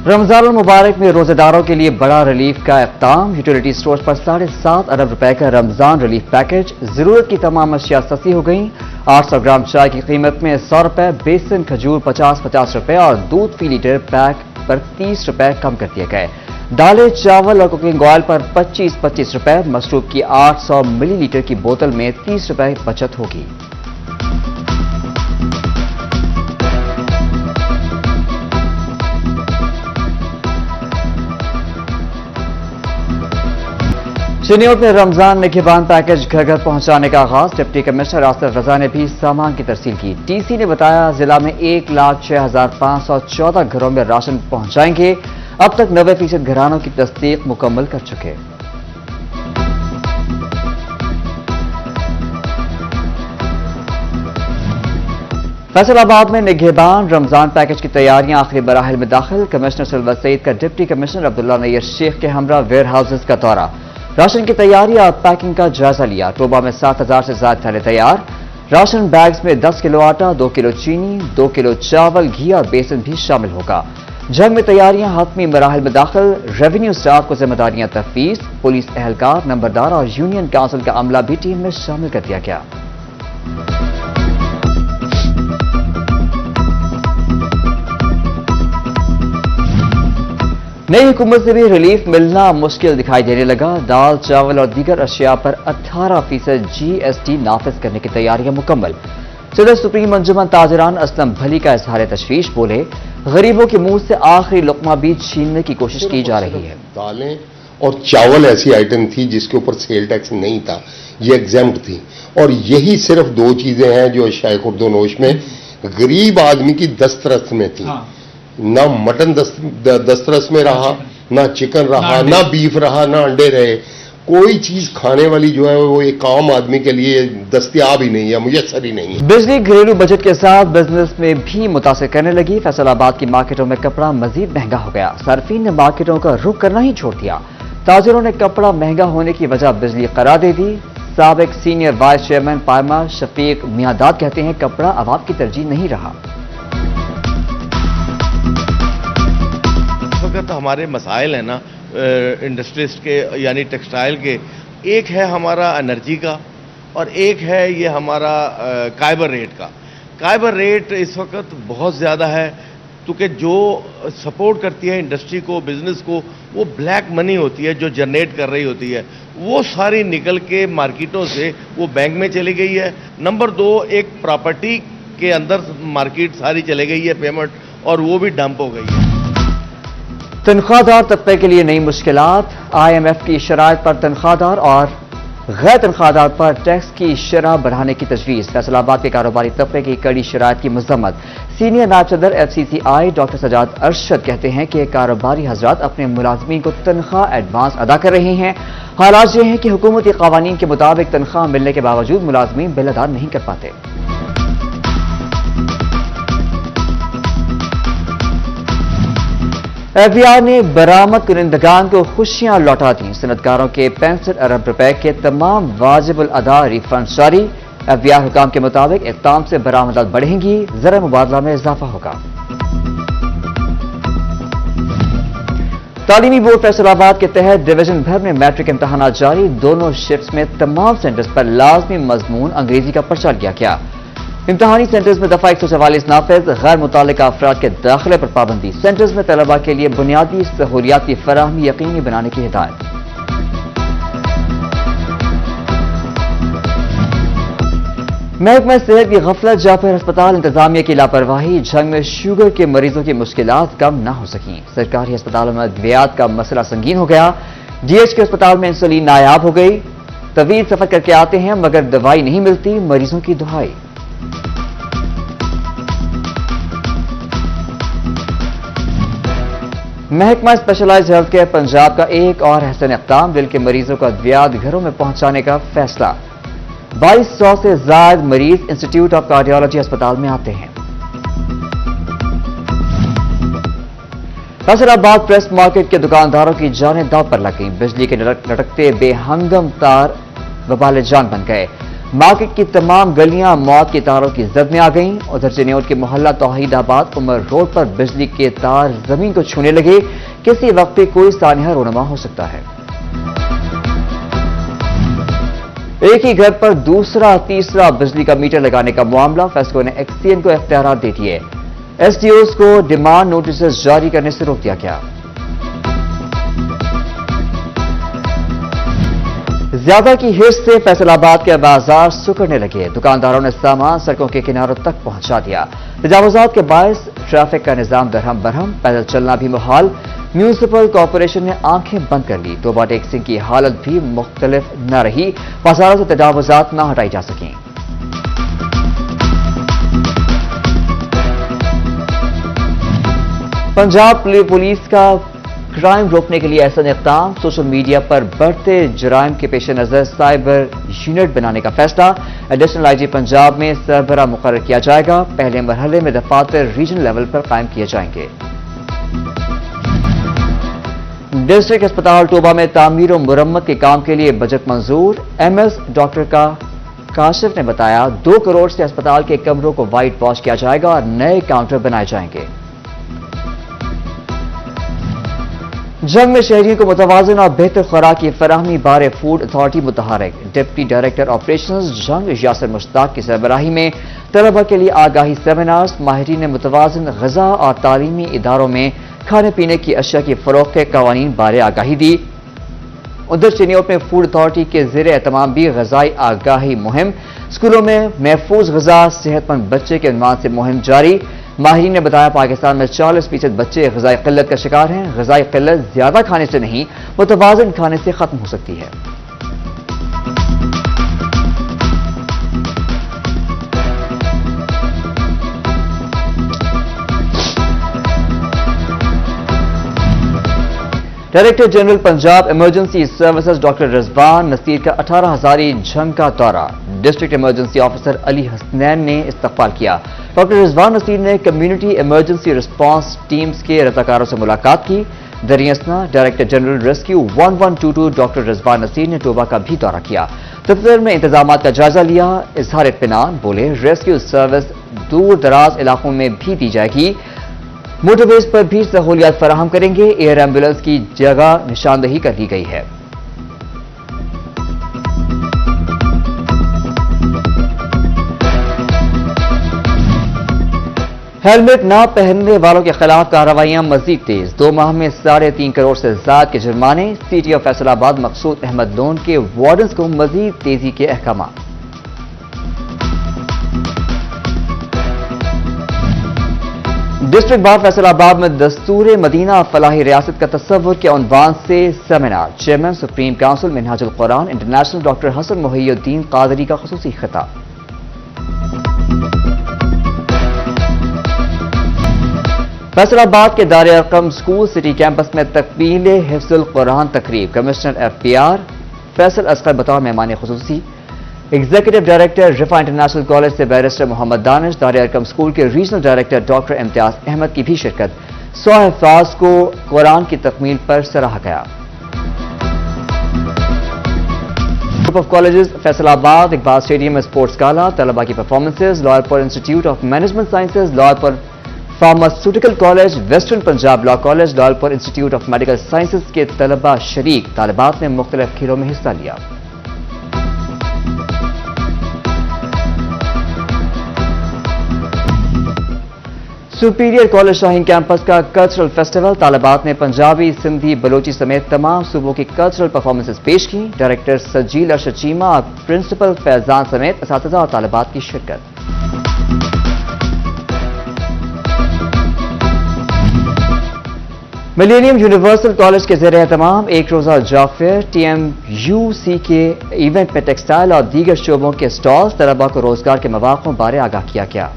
रमजान मुबारक में रोजेदारों के लिए बड़ा रिलीफ का इक़दाम। यूटिलिटी स्टोर्स पर 7.5 अरब रुपए का रमजान रिलीफ पैकेज। जरूरत की तमाम अशिया सस्ती हो गई। 800 ग्राम चाय की कीमत में 100 रुपए, बेसन खजूर 50-50 रुपए और दूध फी लीटर पैक पर 30 रुपए कम कर दिए गए। दालें, चावल और कुकिंग ऑयल पर 25-25 रुपए। मशरूब की 800 मिलीलीटर की बोतल में 30 रुपए बचत होगी। चिन्योट में रमजान निगहबान पैकेज घर घर पहुंचाने का आगाज। डिप्टी कमिश्नर आसिफ रजा ने भी सामान की तरसील की। टीसी ने बताया जिला में 1,06,514 घरों में राशन पहुंचाएंगे। अब तक 90% घरानों की तस्दीक मुकम्मल कर चुके। फैसलाबाद में निगहबान रमजान पैकेज की तैयारियां आखिरी मराहिल में दाखिल। कमिश्नर सिल्वर सईद का डिप्टी कमिश्नर अब्दुल्ला नैयर शेख के हमरा वेयर हाउसेज का दौरा। राशन की तैयारी और पैकिंग का जायजा लिया। टोबा में 7,000 से ज्यादा थैले तैयार। राशन बैग्स में 10 किलो आटा, 2 किलो चीनी, 2 किलो चावल, घी और बेसन भी शामिल होगा। जंग में तैयारियां हतमी मराहिल में दाखिल। रेवेन्यू स्टाफ को जिम्मेदारियां तफवीज। पुलिस एहलकार, नंबरदार और यूनियन काउंसिल का अमला भी टीम में शामिल कर दिया गया। नई हुकूमत से भी रिलीफ मिलना मुश्किल दिखाई देने लगा। दाल, चावल और दीगर अशिया पर 18% GST नाफिज करने की तैयारियां मुकम्मल। सदर सुप्रीम अंजुमन ताजरान असलम भली का इजहार तशवीश। बोले, गरीबों के मुंह से आखिरी लुकमा भी छीनने की कोशिश की जा रही है। दालें और चावल ऐसी आइटम थी जिसके ऊपर सेल टैक्स नहीं था, ये एग्जेम्प्ट थी। और यही सिर्फ दो चीजें हैं जो अशियाए खुर्दोनोश में गरीब आदमी की दस्तरस में थी। ना मटन दस्तरस में रहा, ना चिकन रहा, ना बीफ रहा, ना अंडे रहे। कोई चीज खाने वाली जो है वो एक आम आदमी के लिए दस्तयाब ही नहीं है, मुयस्सर ही नहीं है। बिजली घरेलू बजट के साथ बिजनेस में भी मुतासिर करने लगी। फैसलाबाद की मार्केटों में कपड़ा मजीद महंगा हो गया। सार्फिन ने मार्केटों का रुख करना ही छोड़ दिया। ताजिरों ने कपड़ा महंगा होने की वजह बिजली करार दे दी। साबिक सीनियर वाइस चेयरमैन पायमा शफीक मियादाद कहते हैं, कपड़ा अवाम की तरजीह नहीं रहा। तो हमारे मसाइल हैं ना इंडस्ट्रीज के यानी टेक्सटाइल के, एक है हमारा एनर्जी का और एक है ये हमारा काइबर रेट का। काइबर रेट इस वक्त बहुत ज़्यादा है क्योंकि जो सपोर्ट करती है इंडस्ट्री को, बिजनेस को, वो ब्लैक मनी होती है जो जनरेट कर रही होती है, वो सारी निकल के मार्केटों से वो बैंक में चली गई है। नंबर 2, एक प्रॉपर्टी के अंदर मार्केट सारी चली गई है पेमेंट, और वो भी डंप हो गई है। तनख्वाहदार तबके के लिए नई मुश्किलात। IMF की शराइत पर तनख्वाहदार और गैर तनख्वाहदार पर टैक्स की शरह बढ़ाने की तजवीज़। फैसलाबाद के कारोबारी तबके की कड़ी शराइत की मजम्मत। सीनियर नायब सदर FCCI डॉक्टर सजाद अरशद कहते हैं कि कारोबारी हजरात अपने मुलाजमीन को तनख्वाह एडवांस अदा कर रहे हैं। हालात ये हैं कि हुकूमती कवानीन के मुताबिक तनख्वाह मिलने के बावजूद मुलाजमीन बिल अदा नहीं कर पाते। FBI ने बरामद कुनिंदगान को खुशियां लौटा दी। सनतकारों के 65 अरब रुपए के तमाम वाजिबुल अदा रिफंड जारी। FBI हुकाम के मुताबिक इक़दाम से बरामदात बढ़ेंगी, ज़र मुबादला में इजाफा होगा। तालीमी बोर्ड फैसलाबाद के तहत डिवीजन भर में मैट्रिक इम्तहानात जारी। दोनों शिफ्ट्स में तमाम सेंटर्स पर लाजमी मजमून अंग्रेजी का पर्चा लिया गया। इम्तहानी सेंटर्स में दफा 144 नाफिज। गैर मुतालिका अफराद के दाखिले पर पाबंदी। सेंटर्स में तलबा के लिए बुनियादी सहूलियात की फराहमी यकीनी बनाने की हिदायत। महकमा सेहत की गफलत, जाफर अस्पताल इंतजामिया की लापरवाही। जंग में शुगर के मरीजों की मुश्किलात कम न हो सकी। सरकारी अस्पतालों में अद्वियात का मसला संगीन हो गया। DH के अस्पताल में इंसुलिन नायाब हो गई। तवील सफर करके आते हैं मगर दवाई नहीं मिलती, मरीजों की दुहाई। महकमा स्पेशलाइज्ड हेल्थ केयर पंजाब का एक और अहसन इक़दाम। दिल के मरीजों को अद्वियात घरों में पहुंचाने का फैसला। 2200 से ज्यादा मरीज इंस्टीट्यूट ऑफ कार्डियोलॉजी अस्पताल में आते हैं। फैसलाबाद प्रेस मार्केट के दुकानदारों की जानें दांव पर लग गई। बिजली के लटकते बेहंगम तार वबाल जान बन गए। مارکیٹ کی تمام گلیاں موت کے تاروں کی زد میں آ گئیں. ادھر چنیوٹ کے محلہ توحید آباد عمر روڈ پر بجلی کے تار زمین کو چھونے لگے. کسی وقت پہ کوئی سانحہ رونما ہو سکتا ہے. ایک ہی گھر پر دوسرا تیسرا بجلی کا میٹر لگانے کا معاملہ. فیسکو نے ایکسین کو اختیارات دے دیے. ایس ڈی اوز کو ڈیمانڈ نوٹسز جاری کرنے سے روک دیا گیا. زیادہ کی حرص سے فیصل آباد کے بازار سکڑنے لگے. دکانداروں نے سامان سڑکوں کے کناروں تک پہنچا دیا. تجاوزات کے باعث ٹریفک کا نظام درہم برہم. پیدل چلنا بھی محال. میونسپل کارپوریشن نے آنکھیں بند کر لی. توبہ ٹیکسنگ کی حالت بھی مختلف نہ رہی. بازاروں سے تجاوزات نہ ہٹائی جا سکیں. پنجاب پولیس کا کرائم روکنے کے لیے ایسا اقدام. سوشل میڈیا پر بڑھتے جرائم کے پیش نظر سائبر یونٹ بنانے کا فیصلہ. ایڈیشنل آئی جی پنجاب میں سربراہ مقرر کیا جائے گا. پہلے مرحلے میں دفاتر ریجنل لیول پر قائم کیے جائیں گے. ڈسٹرکٹ اسپتال ٹوبہ میں تعمیر و مرمت کے کام کے لیے بجٹ منظور. ایم ایس ڈاکٹر کاشف نے بتایا 2 کروڑ سے اسپتال کے کمروں کو وائٹ واش کیا جائے گا اور نئے کاؤنٹر بنائے جائیں گے. جنگ میں شہریوں کو متوازن اور بہتر خوراک کی فراہمی بارے فوڈ اتھارٹی متحرک. ڈپٹی ڈائریکٹر آپریشنز جنگ یاسر مشتاق کی سربراہی میں طلبہ کے لیے آگاہی سیمینارز. ماہرین نے متوازن غذا اور تعلیمی اداروں میں کھانے پینے کی اشیاء کی فروخت کے قوانین بارے آگاہی دی. ادھر چنیوٹ میں فوڈ اتھارٹی کے زیر اہتمام بھی غذائی آگاہی مہم. اسکولوں میں محفوظ غذا صحت مند بچے کے عنوان سے مہم جاری. ماہرین نے بتایا پاکستان میں 40% بچے غذائی قلت کا شکار ہیں. غذائی قلت زیادہ کھانے سے نہیں متوازن کھانے سے ختم ہو سکتی ہے. Director general Punjab emergency services doctor Rizwan Naseer کا 18 ہزاری جنگ کا دورہ. District emergency officer Ali Hasnain نے استقبال کیا. ڈاکٹر رضوان نصیر نے کمیونٹی ایمرجنسی رسپانس ٹیمز کے رضاکاروں سے ملاقات کی. دریاسنا director general rescue 1122 doctor Rizwan Naseer نے ٹوبہ کا بھی دورہ کیا. دفتر میں انتظامات کا جائزہ لیا. اظہار اطمینان. بولے ریسکیو سروس دور دراز علاقوں میں بھی دی جائے گی. موٹر ویز پر بھی سہولیات فراہم کریں گے. ایئر ایمبولینس کی جگہ نشاندہی کر دی گئی ہے. ہیلمٹ نہ پہننے والوں کے خلاف کارروائیاں مزید تیز. 2 ماہ میں 3.5 کروڑ سے زائد کے جرمانے. سی ٹی آف فیصل آباد مقصود احمد لون کے وارڈنز کو مزید تیزی کے احکامات. ڈسٹرکٹ بار فیصل آباد میں دستور مدینہ فلاحی ریاست کا تصور کے عنوان سے سیمینار. چیئرمین سپریم کونسل منہاج القرآن انٹرنیشنل ڈاکٹر حسن محی الدین قادری کا خصوصی خطاب. فیصل آباد کے دار ارقم اسکول سٹی کیمپس میں تکمیل حفظ القرآن تقریب. Commissioner F P R Faisal Asghar بطور مہمان خصوصی. Executive director Riphah international college سے بیرسٹر محمد دانش. دار ارقم اسکول کے regional director doctor Imtiaz Ahmad کی بھی شرکت. 100 حفاظ کو قرآن کی تکمیل پر سراہا گیا. گروپ آف کالجز فیصل آباد اقبال اسٹیڈیم میں اسپورٹس گالا. طلبہ کی پرفارمنسز. لاہور پور institute of management sciences. Lahore پور pharmaceutical college. Western Punjab law college. Lahore پور انسٹیٹیوٹ آف میڈیکل سائنسز کے طلبہ شریک. طالبات نے مختلف کھیلوں میں حصہ لیا. سپیریئر کالج شاہین کیمپس کا کلچرل فیسٹیول. طالبات نے پنجابی سندھی بلوچی سمیت تمام صوبوں کی کلچرل پرفارمنسز پیش کی. ڈائریکٹر سجیل ارشد چیمہ اور پرنسپل فیضان سمیت اساتذہ اور طالبات کی شرکت. ملینیم یونیورسل کالج کے زیر اہتمام ایک روزہ job fair. T M U C کے ایونٹ میں ٹیکسٹائل اور دیگر شعبوں کے سٹالز. طلبہ کو روزگار کے مواقع بارے آگاہ کیا گیا.